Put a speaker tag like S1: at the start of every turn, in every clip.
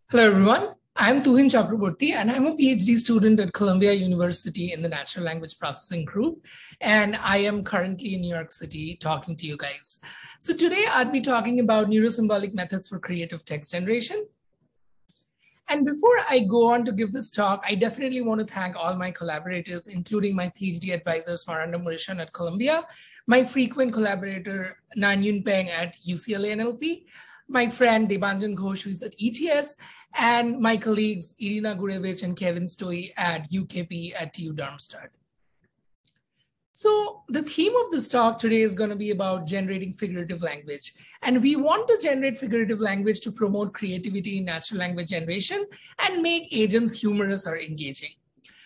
S1: Hello, everyone. I'm Tuhin Chakraborty, and I'm a PhD student at Columbia University in the Natural Language Processing Group. And I am currently in New York City talking to you guys. So today I'll be talking about neurosymbolic methods for creative text generation. And before I go on to give this talk, I definitely want to thank all my collaborators, including my PhD advisor, Smaranda Murishan at Columbia, my frequent collaborator, Nanyun Peng at UCLA NLP, my friend Debanjan Ghosh, who is at ETS, and my colleagues Irina Gurevich and Kevin Stoy at UKP at TU Darmstadt. So the theme of this talk today is going to be about generating figurative language. And we want to generate figurative language to promote creativity in natural language generation and make agents humorous or engaging.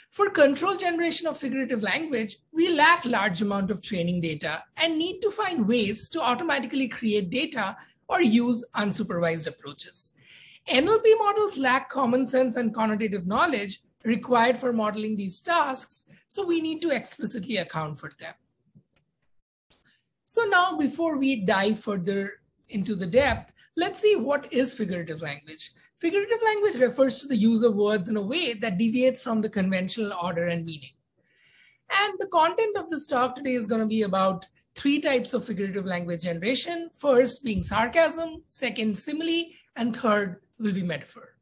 S1: For control generation of figurative language, we lack large amount of training data and need to find ways to automatically create data or use unsupervised approaches. NLP models lack common sense and connotative knowledge required for modeling these tasks, so we need to explicitly account for them. So now, before we dive further into the depth, let's see what is figurative language. Figurative language refers to the use of words in a way that deviates from the conventional order and meaning. And the content of this talk today is going to be about three types of figurative language generation. First being sarcasm, second simile, and third will be metaphor.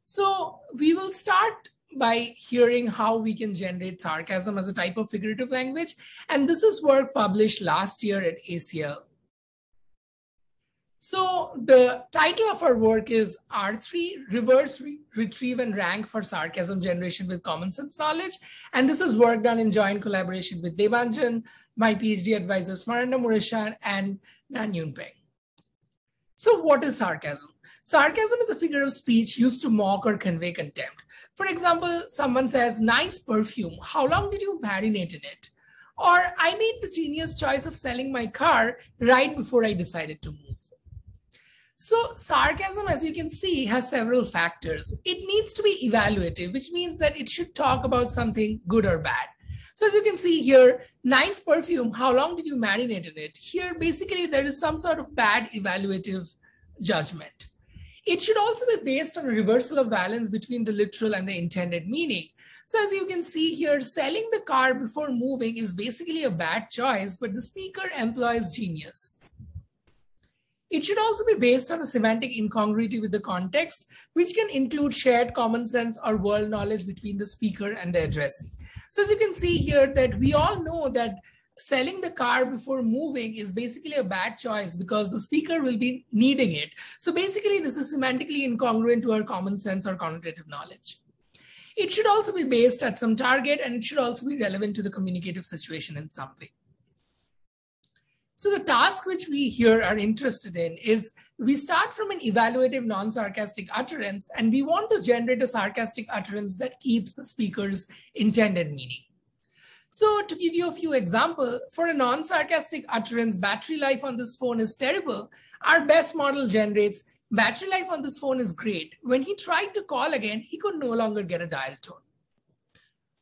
S1: So we will start by hearing how we can generate sarcasm as a type of figurative language. And this is work published last year at ACL. So the title of our work is R3, Reverse, Retrieve, and Rank for Sarcasm Generation with Common Sense Knowledge. And this is work done in joint collaboration with Debanjan, my PhD advisor, Smaranda Murishan, and Nanyun Peng. So what is sarcasm? Sarcasm is a figure of speech used to mock or convey contempt. For example, someone says, "Nice perfume. How long did you marinate in it?" Or, "I made the genius choice of selling my car right before I decided to move." So sarcasm, as you can see, has several factors. It needs to be evaluative, which means that it should talk about something good or bad. So as you can see here, "Nice perfume, how long did you marinate in it?" Here, basically, there is some sort of bad evaluative judgment. It should also be based on a reversal of balance between the literal and the intended meaning. So as you can see here, selling the car before moving is basically a bad choice, but the speaker employs genius. It should also be based on a semantic incongruity with the context, which can include shared common sense or world knowledge between the speaker and the addressee. So as you can see here, that we all know that selling the car before moving is basically a bad choice because the speaker will be needing it. So basically, this is semantically incongruent to our common sense or connotative knowledge. It should also be based at some target, and it should also be relevant to the communicative situation in some way. So the task which we here are interested in is we start from an evaluative non-sarcastic utterance, and we want to generate a sarcastic utterance that keeps the speaker's intended meaning. So to give you a few examples, for a non-sarcastic utterance, "Battery life on this phone is terrible," our best model generates, "Battery life on this phone is great. When he tried to call again, he could no longer get a dial tone."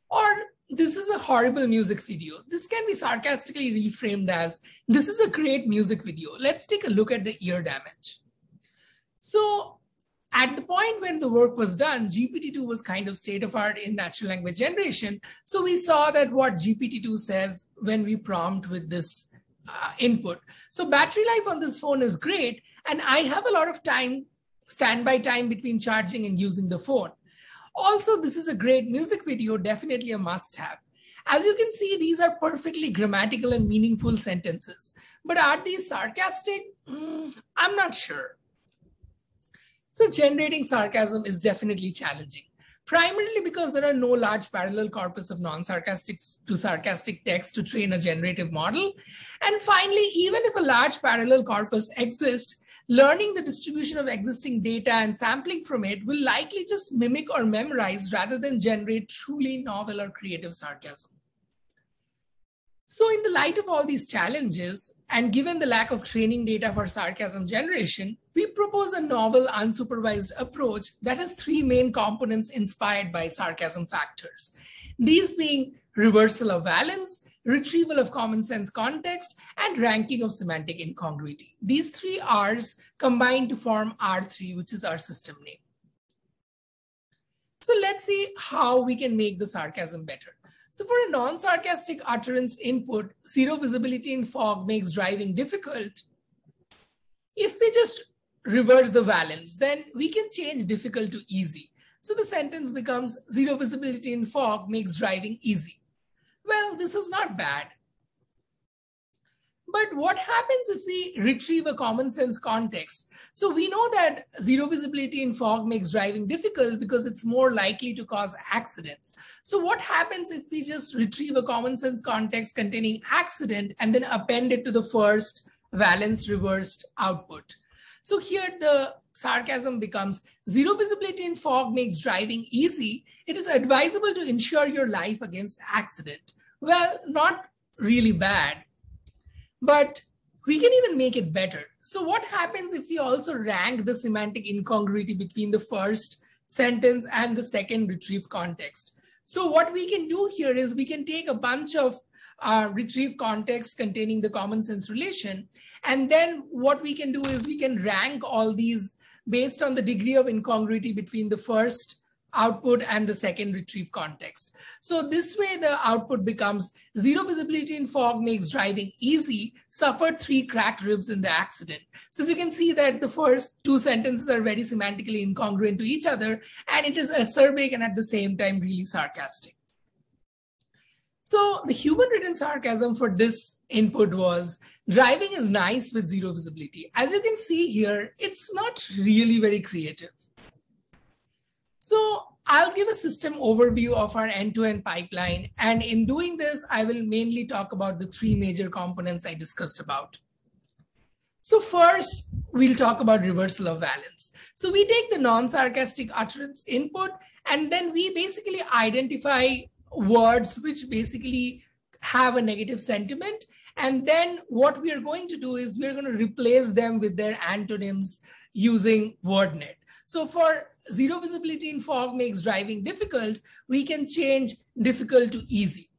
S1: Or, "This is a horrible music video." This can be sarcastically reframed as, "This is a great music video. Let's take a look at the ear damage." So at the point when the work was done, GPT-2 was kind of state of art in natural language generation. So we saw that what GPT-2 says when we prompt with this input. So "Battery life on this phone is great, and I have a lot of time, standby time between charging and using the phone. Also, this is a great music video, definitely a must-have." As you can see, these are perfectly grammatical and meaningful sentences. But are these sarcastic? I'm not sure. So generating sarcasm is definitely challenging, primarily because there are no large parallel corpus of non-sarcastic to sarcastic text to train a generative model. And finally, even if a large parallel corpus exists, learning the distribution of existing data and sampling from it will likely just mimic or memorize rather than generate truly novel or creative sarcasm. So in the light of all these challenges, and given the lack of training data for sarcasm generation, we propose a novel unsupervised approach that has three main components inspired by sarcasm factors. These being reversal of valence, retrieval of common sense context, and ranking of semantic incongruity. These three R's combine to form R3, which is our system name. So let's see how we can make the sarcasm better. So for a non-sarcastic utterance input, zero visibility in fog makes driving difficult. If we just reverse the valence, then we can change difficult to easy. So the sentence becomes zero visibility in fog makes driving easy. Well, this is not bad. But what happens if we retrieve a common sense context? So we know that zero visibility in fog makes driving difficult because it's more likely to cause accidents. So what happens if we just retrieve a common sense context containing accident and then append it to the first valence reversed output? So here the sarcasm becomes zero visibility in fog makes driving easy. It is advisable to insure your life against accident. Well, not really bad. But we can even make it better. So what happens if we also rank the semantic incongruity between the first sentence and the second retrieved context? So what we can do here is we can take a bunch of retrieved context containing the common sense relation. And then what we can do is we can rank all these based on the degree of incongruity between the first output and the second retrieved context. So this way the output becomes zero visibility in fog makes driving easy, suffered 3 cracked ribs in the accident. So as you can see that the first 2 sentences are very semantically incongruent to each other, and it is acerbic and at the same time really sarcastic. So the human written sarcasm for this input was driving is nice with zero visibility. As you can see here, it's not really very creative. So I'll give a system overview of our end-to-end pipeline. And in doing this, I will mainly talk about the 3 major components I discussed about. So first, we'll talk about reversal of valence. So we take the non-sarcastic utterance input, and then we basically identify words which basically have a negative sentiment. And then what we are going to do is we're going to replace them with their antonyms using WordNet. So for zero visibility in fog makes driving difficult, we can change difficult to easy.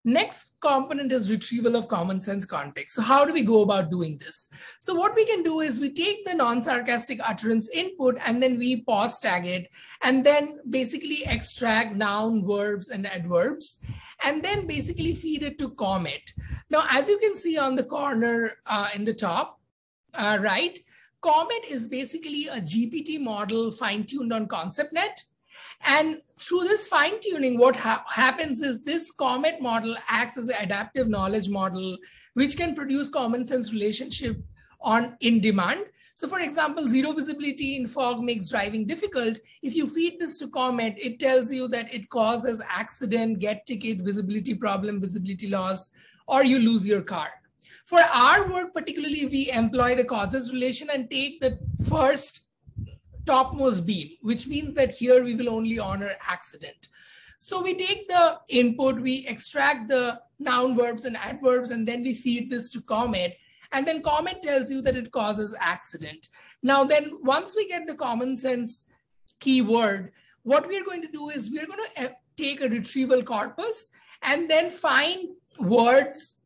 S1: Next component is retrieval of common sense context. So how do we go about doing this? So what we can do is we take the non-sarcastic utterance input and then we pause tag it and then basically extract noun, verbs, and adverbs, and then basically feed it to Comet. Now, as you can see on the corner in the top, right, Comet is basically a GPT model fine-tuned on ConceptNet. And through this fine-tuning, what happens is this Comet model acts as an adaptive knowledge model, which can produce common sense relationship in demand. So for example, zero visibility in fog makes driving difficult. If you feed this to Comet, it tells you that it causes accident, get ticket, visibility problem, visibility loss, or you lose your car. For our work, particularly, we employ the causes relation and take the first topmost beam, which means that here we will only honor accident. So we take the input, we extract the noun, verbs, and adverbs, and then we feed this to Comet. And then Comet tells you that it causes accident. Now then, once we get the common sense keyword, what we're going to do is we're going to take a retrieval corpus and then find words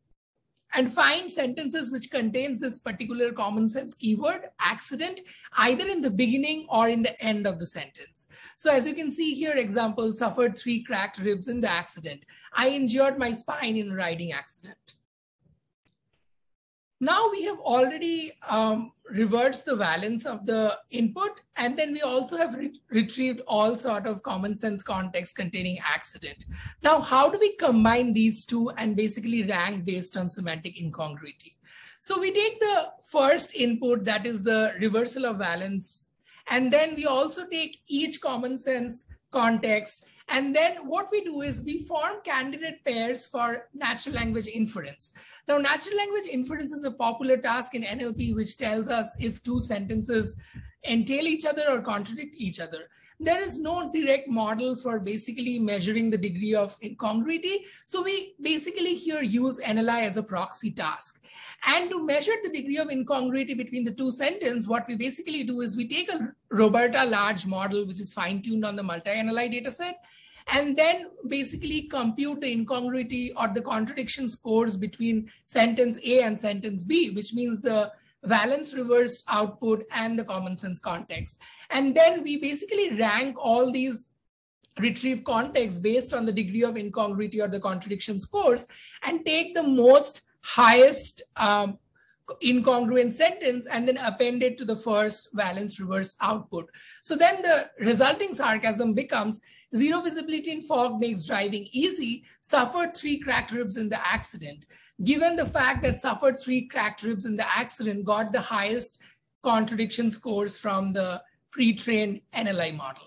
S1: and find sentences which contains this particular common sense keyword, accident, either in the beginning or in the end of the sentence. So as you can see here, example, suffered 3 cracked ribs in the accident. I injured my spine in a riding accident. Now we have already reversed the valence of the input, and then we also have retrieved all sort of common sense context containing accident. Now, how do we combine these two and basically rank based on semantic incongruity? So we take the first input, that is the reversal of valence, and then we also take each common sense context. And then what we do is we form candidate pairs for natural language inference. Now, natural language inference is a popular task in NLP, which tells us if 2 sentences entail each other or contradict each other. There is no direct model for basically measuring the degree of incongruity. So we basically here use NLI as a proxy task. And to measure the degree of incongruity between the 2 sentences, what we basically do is we take a Roberta large model, which is fine-tuned on the multi-NLI dataset, and then basically compute the incongruity or the contradiction scores between sentence A and sentence B, which means the valence reversed output and the common sense context. And then we basically rank all these retrieve context based on the degree of incongruity or the contradiction scores and take the most highest incongruent sentence and then append it to the first valence reverse output. So then the resulting sarcasm becomes zero visibility in fog makes driving easy, suffered 3 cracked ribs in the accident. Given the fact that suffered 3 cracked ribs in the accident got the highest contradiction scores from the pre-trained NLI model.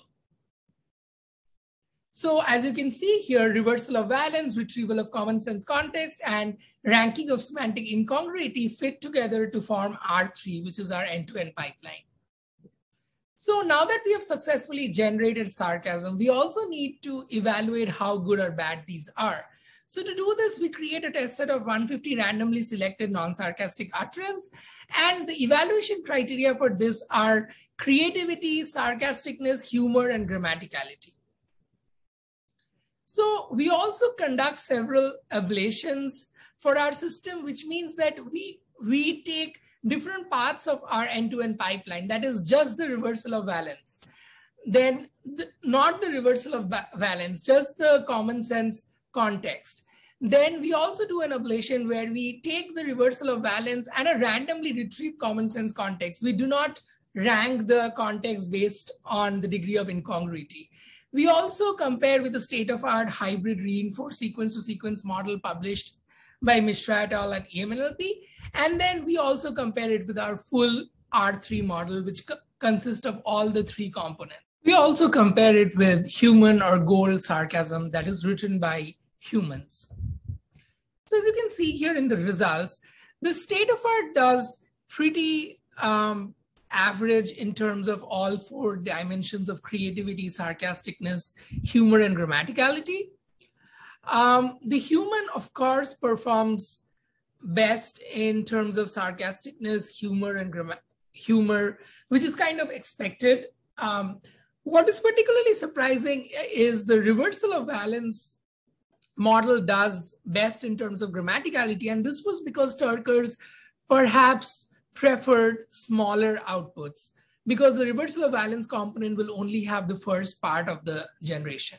S1: So as you can see here, reversal of valence, retrieval of common sense context, and ranking of semantic incongruity fit together to form R3, which is our end-to-end pipeline. So now that we have successfully generated sarcasm, we also need to evaluate how good or bad these are. So to do this, we create a test set of 150 randomly selected non-sarcastic utterance. And the evaluation criteria for this are creativity, sarcasticness, humor, and grammaticality. So we also conduct several ablations for our system, which means that we take different parts of our end-to-end pipeline, that is just the reversal of valence, then not the reversal of valence, just the common sense context. Then we also do an ablation where we take the reversal of valence and a randomly retrieved common sense context. We do not rank the context based on the degree of incongruity. We also compare with the state-of-art hybrid reinforced sequence-to-sequence model published by Mishra et al. At EMNLP. And then we also compare it with our full R3 model, which consists of all the 3 components. We also compare it with human or gold sarcasm that is written by humans. So as you can see here in the results, the state-of-art does pretty average in terms of all 4 dimensions of creativity, sarcasticness, humor, and grammaticality. The human, of course, performs best in terms of sarcasticness, humor, and humor, which is kind of expected. What is particularly surprising is the reversal of valence model does best in terms of grammaticality, and this was because Turkers perhaps preferred smaller outputs because the reversal of valence component will only have the first part of the generation.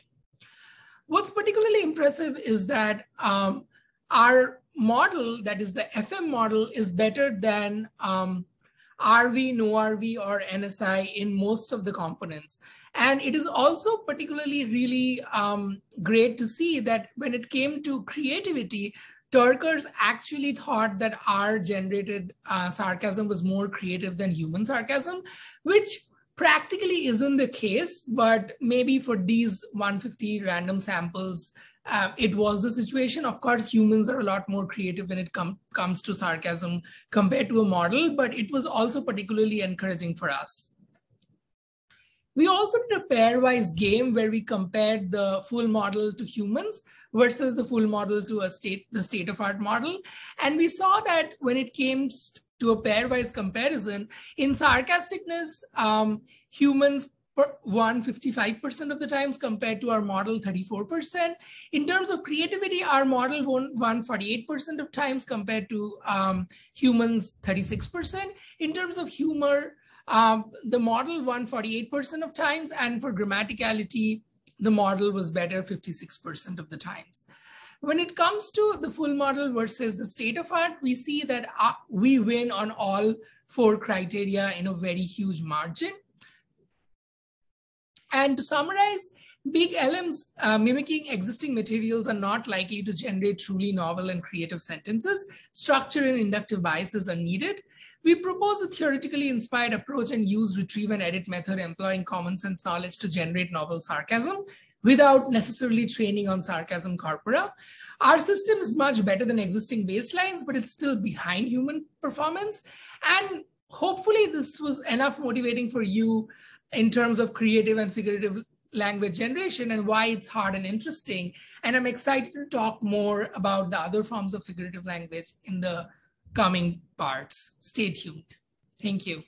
S1: What's particularly impressive is that our model, that is the FM model, is better than RV, no-RV, or NSI in most of the components. And it is also particularly really great to see that when it came to creativity, Turkers actually thought that our generated sarcasm was more creative than human sarcasm, which practically isn't the case, but maybe for these 150 random samples, it was the situation. Of course, humans are a lot more creative when it comes to sarcasm compared to a model, but it was also particularly encouraging for us. We also did a pairwise game where we compared the full model to humans versus the full model to the state-of-art model. And we saw that when it came to a pairwise comparison, in sarcasticness, humans won 55% of the times compared to our model 34%. In terms of creativity, our model won 48% of times compared to humans 36%. In terms of humor, the model won 48% of times, and for grammaticality, the model was better 56% of the times. When it comes to the full model versus the state-of-art, we see that we win on all 4 criteria in a very huge margin. And to summarize, big LMs mimicking existing materials are not likely to generate truly novel and creative sentences. Structure and inductive biases are needed. We propose a theoretically inspired approach and use retrieve and edit method employing common sense knowledge to generate novel sarcasm without necessarily training on sarcasm corpora. Our system is much better than existing baselines, but it's still behind human performance. And hopefully this was enough motivating for you in terms of creative and figurative language generation and why it's hard and interesting. And I'm excited to talk more about the other forms of figurative language in the coming parts. Stay tuned. Thank you.